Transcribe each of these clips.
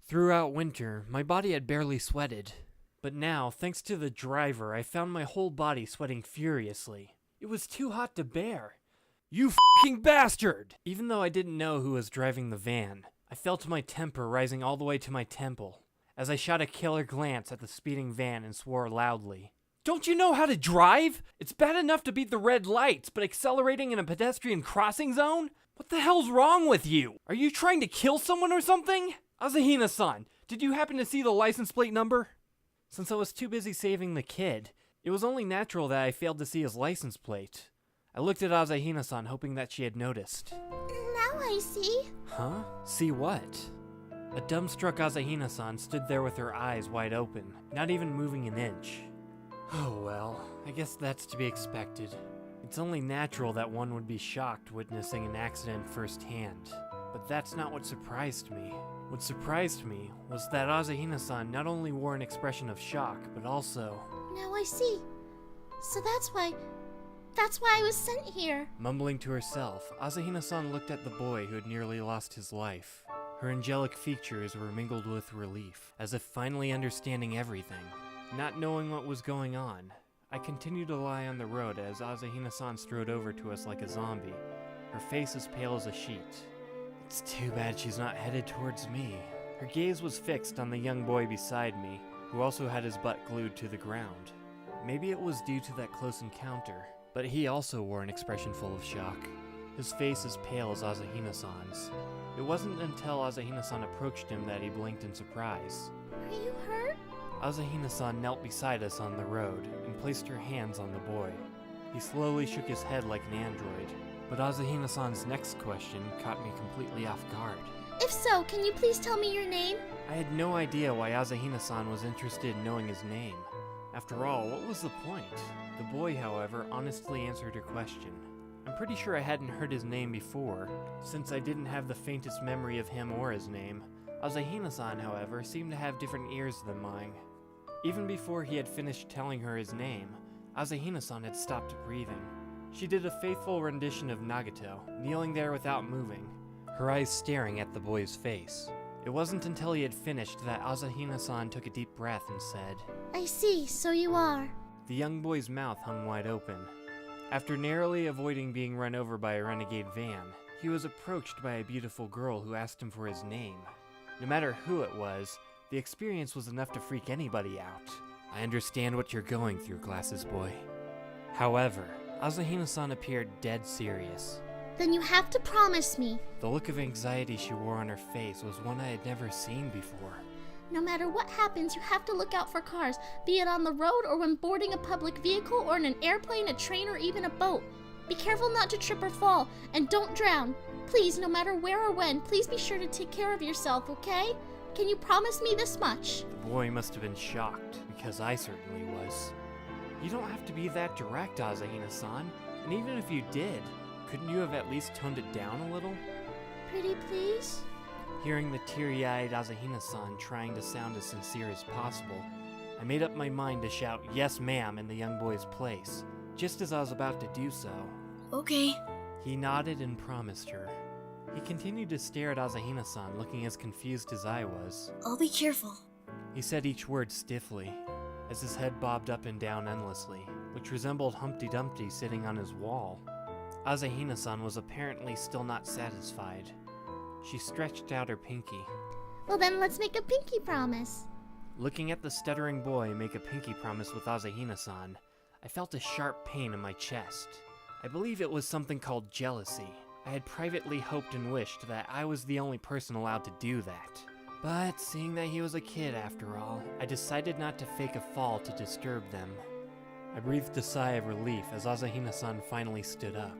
Throughout winter, my body had barely sweated. But now, thanks to the driver, I found my whole body sweating furiously. It was too hot to bear. You f***ing bastard! Even though I didn't know who was driving the van, I felt my temper rising all the way to my temple, as I shot a killer glance at the speeding van and swore loudly. Don't you know how to drive? It's bad enough to beat the red lights, but accelerating in a pedestrian crossing zone? What the hell's wrong with you? Are you trying to kill someone or something? Asahina-san, did you happen to see the license plate number? Since I was too busy saving the kid, it was only natural that I failed to see his license plate. I looked at Asahina-san, hoping that she had noticed. Now I see. Huh? See what? A dumbstruck Asahina-san stood there with her eyes wide open, not even moving an inch. Oh well, I guess that's to be expected. It's only natural that one would be shocked witnessing an accident firsthand. But that's not what surprised me. What surprised me was that Asahina-san not only wore an expression of shock, but also... Now I see. So that's why I was sent here. Mumbling to herself, Asahina-san looked at the boy who had nearly lost his life. Her angelic features were mingled with relief, as if finally understanding everything. Not knowing what was going on, I continued to lie on the road as Asahina-san strode over to us like a zombie, her face as pale as a sheet. It's too bad she's not headed towards me. Her gaze was fixed on the young boy beside me, who also had his butt glued to the ground. Maybe it was due to that close encounter, but he also wore an expression full of shock, his face as pale as Asahina-san's. It wasn't until Asahina-san approached him that he blinked in surprise. Are you hurt? Asahina-san knelt beside us on the road and placed her hands on the boy. He slowly shook his head like an android, but Asahina-san's next question caught me completely off guard. If so, can you please tell me your name? I had no idea why Asahina-san was interested in knowing his name. After all, what was the point? The boy, however, honestly answered her question. I'm pretty sure I hadn't heard his name before, since I didn't have the faintest memory of him or his name. Asahina-san, however, seemed to have different ears than mine. Even before he had finished telling her his name, Asahina-san had stopped breathing. She did a faithful rendition of Nagato, kneeling there without moving, her eyes staring at the boy's face. It wasn't until he had finished that Asahina-san took a deep breath and said, I see, so you are. The young boy's mouth hung wide open. After narrowly avoiding being run over by a renegade van, he was approached by a beautiful girl who asked him for his name. No matter who it was, the experience was enough to freak anybody out. I understand what you're going through, Glasses Boy. However, Asahina-san appeared dead serious. Then you have to promise me. The look of anxiety she wore on her face was one I had never seen before. No matter what happens, you have to look out for cars, be it on the road or when boarding a public vehicle or in an airplane, a train, or even a boat. Be careful not to trip or fall, and don't drown. Please, no matter where or when, please be sure to take care of yourself, okay? Can you promise me this much? The boy must have been shocked, because I certainly was. You don't have to be that direct, Asahina-san, and even if you did, couldn't you have at least toned it down a little? Pretty please? Hearing the teary-eyed Asahina-san trying to sound as sincere as possible, I made up my mind to shout, "Yes, ma'am," in the young boy's place, just as I was about to do so. Okay. He nodded and promised her. He continued to stare at Asahina-san, looking as confused as I was. I'll be careful. He said each word stiffly, as his head bobbed up and down endlessly, which resembled Humpty Dumpty sitting on his wall. Asahina-san was apparently still not satisfied. She stretched out her pinky. Well then, let's make a pinky promise. Looking at the stuttering boy make a pinky promise with Asahina-san, I felt a sharp pain in my chest. I believe it was something called jealousy. I had privately hoped and wished that I was the only person allowed to do that. But seeing that he was a kid after all, I decided not to fake a fall to disturb them. I breathed a sigh of relief as Asahina-san finally stood up.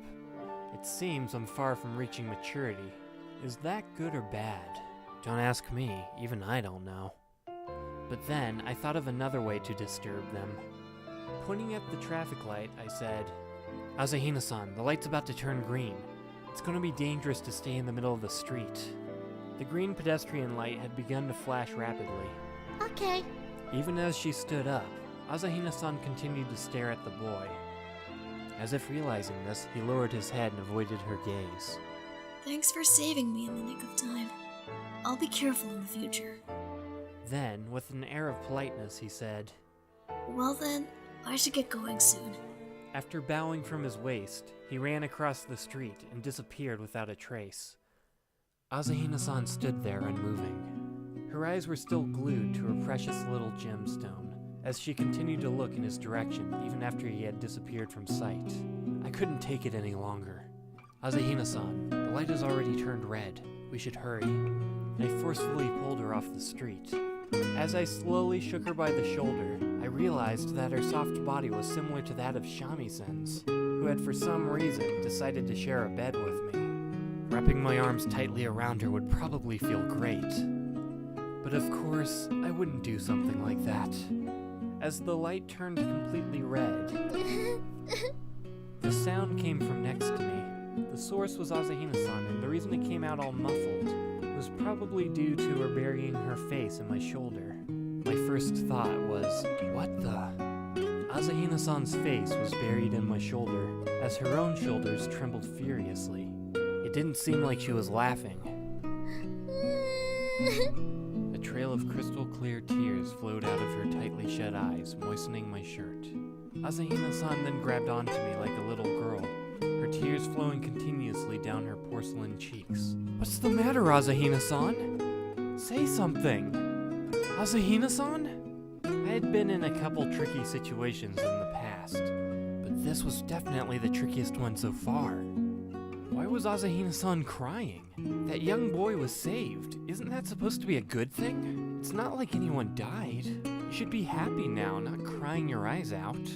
It seems I'm far from reaching maturity. Is that good or bad? Don't ask me, even I don't know. But then, I thought of another way to disturb them. Pointing at the traffic light, I said, Asahina-san, the light's about to turn green. It's going to be dangerous to stay in the middle of the street. The green pedestrian light had begun to flash rapidly. Okay. Even as she stood up, Asahina-san continued to stare at the boy. As if realizing this, he lowered his head and avoided her gaze. Thanks for saving me in the nick of time. I'll be careful in the future. Then, with an air of politeness, he said, Well then, I should get going soon. After bowing from his waist, he ran across the street and disappeared without a trace. Asahina-san stood there unmoving. Her eyes were still glued to her precious little gemstone, as she continued to look in his direction even after he had disappeared from sight. I couldn't take it any longer. Asahina-san, the light has already turned red. We should hurry. And I forcefully pulled her off the street. As I slowly shook her by the shoulder, I realized that her soft body was similar to that of Shamisen-'s, who had for some reason decided to share a bed with me. Wrapping my arms tightly around her would probably feel great. But of course, I wouldn't do something like that. As the light turned completely red, the sound came from next to me. The source was Asahina-san, and the reason it came out all muffled was probably due to her burying her face in my shoulder. My first thought was, what the? Asahina-san's face was buried in my shoulder, as her own shoulders trembled furiously. It didn't seem like she was laughing. A trail of crystal-clear tears flowed out of her tightly shut eyes, moistening my shirt. Asahina-san then grabbed onto me like a little girl, her tears flowing continuously down her porcelain cheeks. What's the matter, Asahina-san? Say something! Asahina-san? I had been in a couple tricky situations in the past, but this was definitely the trickiest one so far. Why was Asahina-san crying? That young boy was saved. Isn't that supposed to be a good thing? It's not like anyone died. You should be happy now, not crying your eyes out.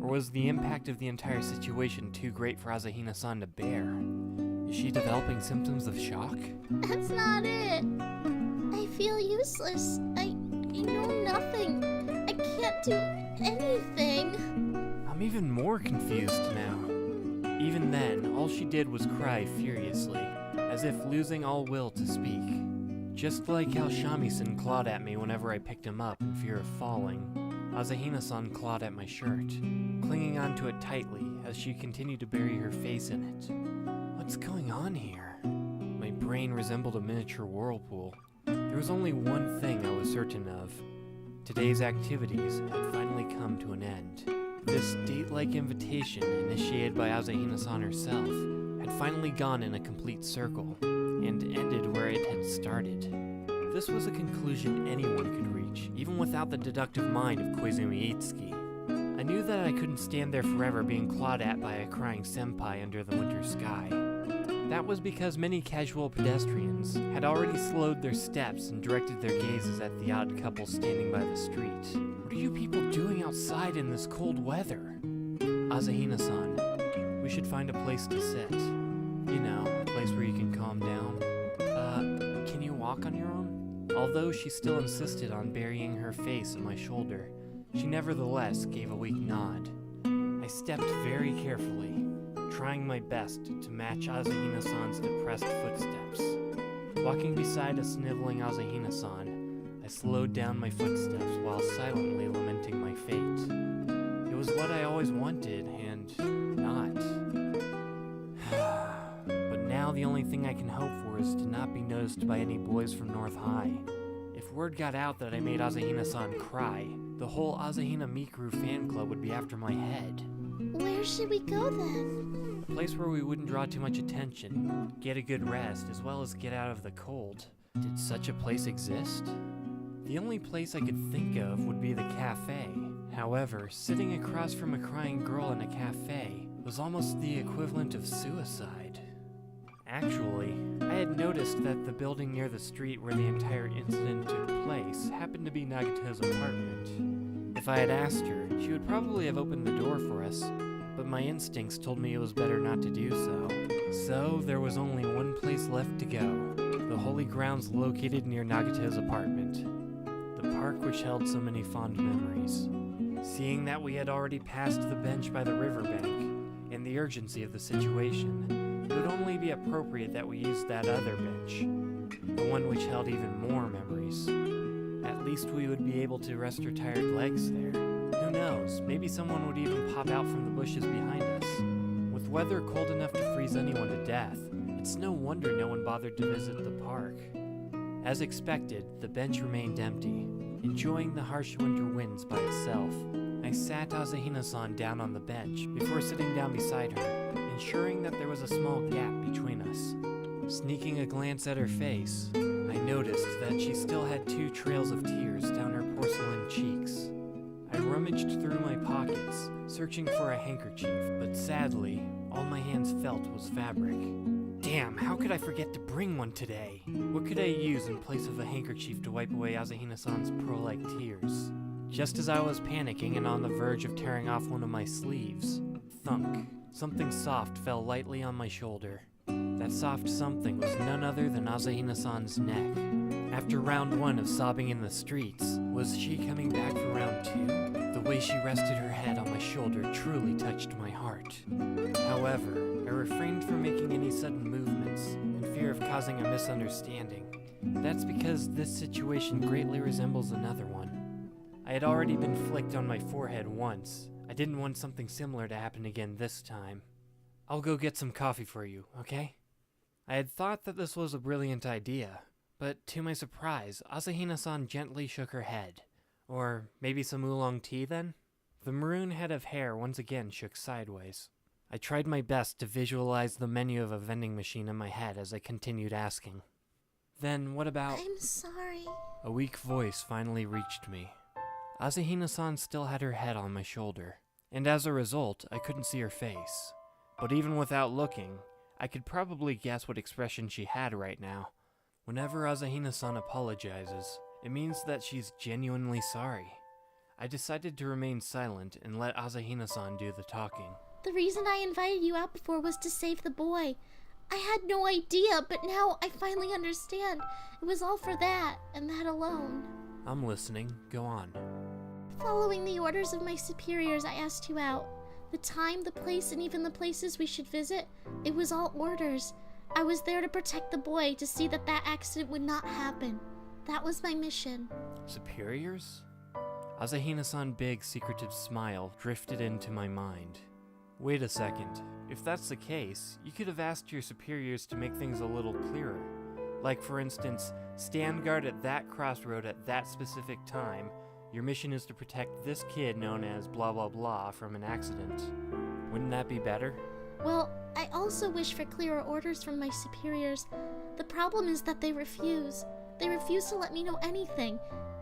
Or was the impact of the entire situation too great for Asahina-san to bear? Is she developing symptoms of shock? That's not it. I feel useless. I know nothing. I can't do anything. I'm even more confused now. Even then, all she did was cry furiously, as if losing all will to speak. Just like how Shamisen clawed at me whenever I picked him up in fear of falling, Asahina-san clawed at my shirt, clinging onto it tightly as she continued to bury her face in it. What's going on here? My brain resembled a miniature whirlpool. There was only one thing I was certain of. Today's activities had finally come to an end. This date-like invitation, initiated by Asahina-san herself, had finally gone in a complete circle, and ended where it had started. This was a conclusion anyone could reach, even without the deductive mind of Koizumi Itsuki. I knew that I couldn't stand there forever being clawed at by a crying senpai under the winter sky. That was because many casual pedestrians had already slowed their steps and directed their gazes at the odd couple standing by the street. What are you people doing outside in this cold weather? Asahina-san, we should find a place to sit. You know, a place where you can calm down. Can you walk on your own? Although she still insisted on burying her face in my shoulder, she nevertheless gave a weak nod. I stepped very carefully, trying my best to match Asahina-san's depressed footsteps. Walking beside a sniveling Asahina-san, I slowed down my footsteps while silently lamenting my fate. It was what I always wanted, and not. But now the only thing I can hope for is to not be noticed by any boys from North High. If word got out that I made Asahina-san cry, the whole Asahina Mikuru fan club would be after my head. Where should we go then? A place where we wouldn't draw too much attention, get a good rest, as well as get out of the cold. Did such a place exist? The only place I could think of would be the cafe. However, sitting across from a crying girl in a cafe was almost the equivalent of suicide. Actually, I had noticed that the building near the street where the entire incident took place happened to be Nagato's apartment. If I had asked her, she would probably have opened the door for us, but my instincts told me it was better not to do so. So there was only one place left to go, the holy grounds located near Nagato's apartment, the park which held so many fond memories. Seeing that we had already passed the bench by the riverbank, and the urgency of the situation, it would only be appropriate that we use that other bench, the one which held even more memories. At least we would be able to rest our tired legs there. Who knows, maybe someone would even pop out from the bushes behind us. With weather cold enough to freeze anyone to death, it's no wonder no one bothered to visit the park. As expected, the bench remained empty, enjoying the harsh winter winds by itself. I sat Asahina-san down on the bench before sitting down beside her, ensuring that there was a small gap between us. Sneaking a glance at her face, I noticed that she still had 2 trails of tears down her porcelain cheeks. I rummaged through my pockets, searching for a handkerchief, but sadly, all my hands felt was fabric. Damn, how could I forget to bring one today? What could I use in place of a handkerchief to wipe away Asahina-san's pearl-like tears? Just as I was panicking and on the verge of tearing off one of my sleeves, thunk, something soft fell lightly on my shoulder. That soft something was none other than Asahina-san's neck. After round 1 of sobbing in the streets, was she coming back for round 2? The way she rested her head on my shoulder truly touched my heart. However, I refrained from making any sudden movements, in fear of causing a misunderstanding. That's because this situation greatly resembles another one. I had already been flicked on my forehead once. I didn't want something similar to happen again this time. I'll go get some coffee for you, okay? I had thought that this was a brilliant idea, but to my surprise, Asahina-san gently shook her head. Or maybe some oolong tea then? The maroon head of hair once again shook sideways. I tried my best to visualize the menu of a vending machine in my head as I continued asking. Then what about— I'm sorry. A weak voice finally reached me. Asahina-san still had her head on my shoulder, and as a result, I couldn't see her face. But even without looking, I could probably guess what expression she had right now. Whenever Asahina-san apologizes, it means that she's genuinely sorry. I decided to remain silent and let Asahina-san do the talking. The reason I invited you out before was to save the boy. I had no idea, but now I finally understand. It was all for that, and that alone. I'm listening. Go on. Following the orders of my superiors, I asked you out. The time, the place, and even the places we should visit, it was all orders. I was there to protect the boy, to see that that accident would not happen. That was my mission. Superiors? Asahina-san's big, secretive smile drifted into my mind. Wait a second. If that's the case, you could have asked your superiors to make things a little clearer. Like, for instance, stand guard at that crossroad at that specific time. Your mission is to protect this kid known as blah blah blah from an accident. Wouldn't that be better? Well, I also wish for clearer orders from my superiors. The problem is that they refuse. They refuse to let me know anything.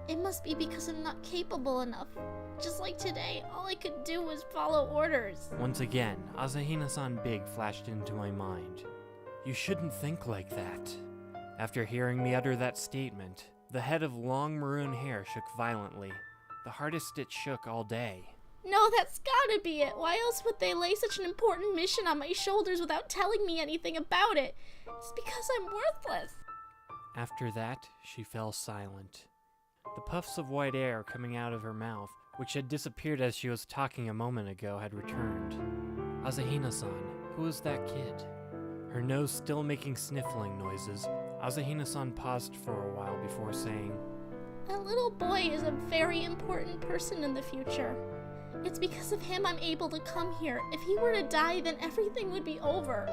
It must be because I'm not capable enough. Just like today, all I could do was follow orders. Once again, Asahina-san big flashed into my mind. You shouldn't think like that. After hearing me utter that statement, the head of long maroon hair shook violently, the hardest it shook all day. No, that's gotta be it. Why else would they lay such an important mission on my shoulders without telling me anything about it? It's because I'm worthless. After that, she fell silent. The puffs of white air coming out of her mouth, which had disappeared as she was talking a moment ago, had returned. Asahina-san, who was that kid? Her nose still making sniffling noises, Asahina-san paused for a while before saying, That little boy is a very important person in the future. It's because of him I'm able to come here. If he were to die, then everything would be over.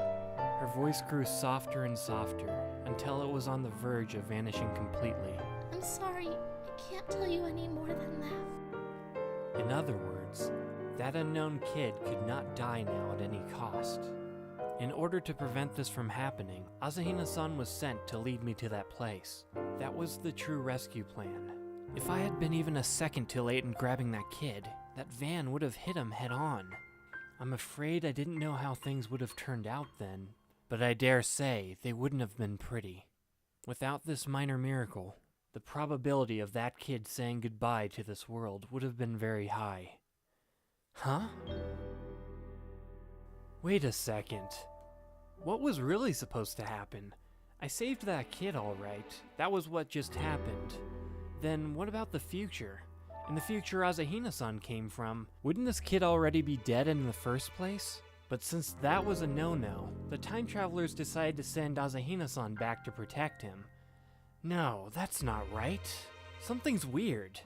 Her voice grew softer and softer, until it was on the verge of vanishing completely. I'm sorry, I can't tell you any more than that. In other words, that unknown kid could not die now at any cost. In order to prevent this from happening, Asahina-san was sent to lead me to that place. That was the true rescue plan. If I had been even a second too late in grabbing that kid, that van would have hit him head on. I'm afraid I didn't know how things would have turned out then, but I dare say they wouldn't have been pretty. Without this minor miracle, the probability of that kid saying goodbye to this world would have been very high. Huh? Wait a second. What was really supposed to happen? I saved that kid all right. That was what just happened. Then what about the future? In the future Asahina-san came from, wouldn't this kid already be dead in the first place? But since that was a no-no, the time travelers decided to send Asahina-san back to protect him. No, that's not right. Something's weird.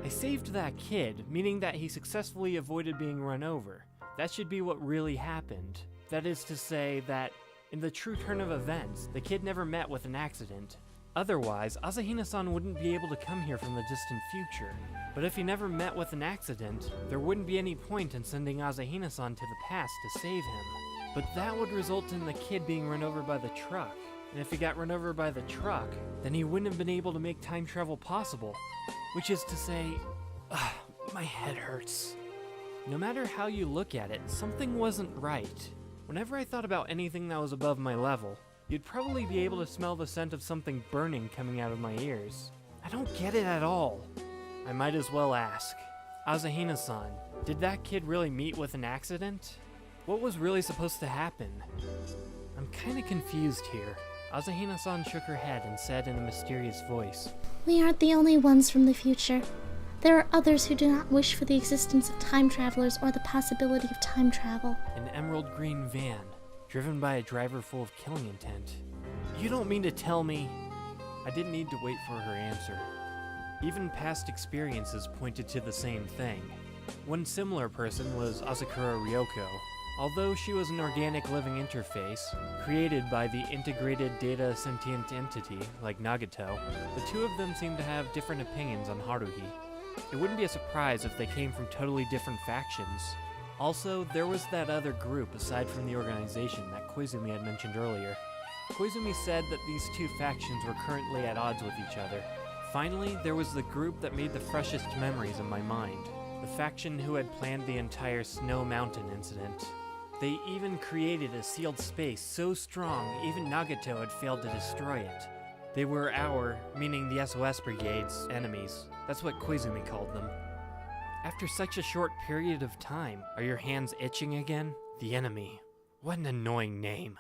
I saved that kid, meaning that he successfully avoided being run over. That should be what really happened. That is to say that, in the true turn of events, the kid never met with an accident. Otherwise, Asahina-san wouldn't be able to come here from the distant future. But if he never met with an accident, there wouldn't be any point in sending Asahina-san to the past to save him. But that would result in the kid being run over by the truck. And if he got run over by the truck, then he wouldn't have been able to make time travel possible. Which is to say, my head hurts. No matter how you look at it, something wasn't right. Whenever I thought about anything that was above my level, you'd probably be able to smell the scent of something burning coming out of my ears. I don't get it at all. I might as well ask. Asahina-san, did that kid really meet with an accident? What was really supposed to happen? I'm kinda confused here. Asahina-san shook her head and said in a mysterious voice, We aren't the only ones from the future. There are others who do not wish for the existence of time travelers or the possibility of time travel. An emerald green van, driven by a driver full of killing intent. You don't mean to tell me... I didn't need to wait for her answer. Even past experiences pointed to the same thing. One similar person was Asakura Ryoko. Although she was an organic living interface, created by the integrated data sentient entity like Nagato, the two of them seemed to have different opinions on Haruhi. It wouldn't be a surprise if they came from totally different factions. Also, there was that other group aside from the organization that Koizumi had mentioned earlier. Koizumi said that these two factions were currently at odds with each other. Finally, there was the group that made the freshest memories in my mind. The faction who had planned the entire Snow Mountain incident. They even created a sealed space so strong even Nagato had failed to destroy it. They were our, meaning the SOS Brigade's, enemies. That's what Koizumi called them. After such a short period of time, are your hands itching again? The enemy. What an annoying name.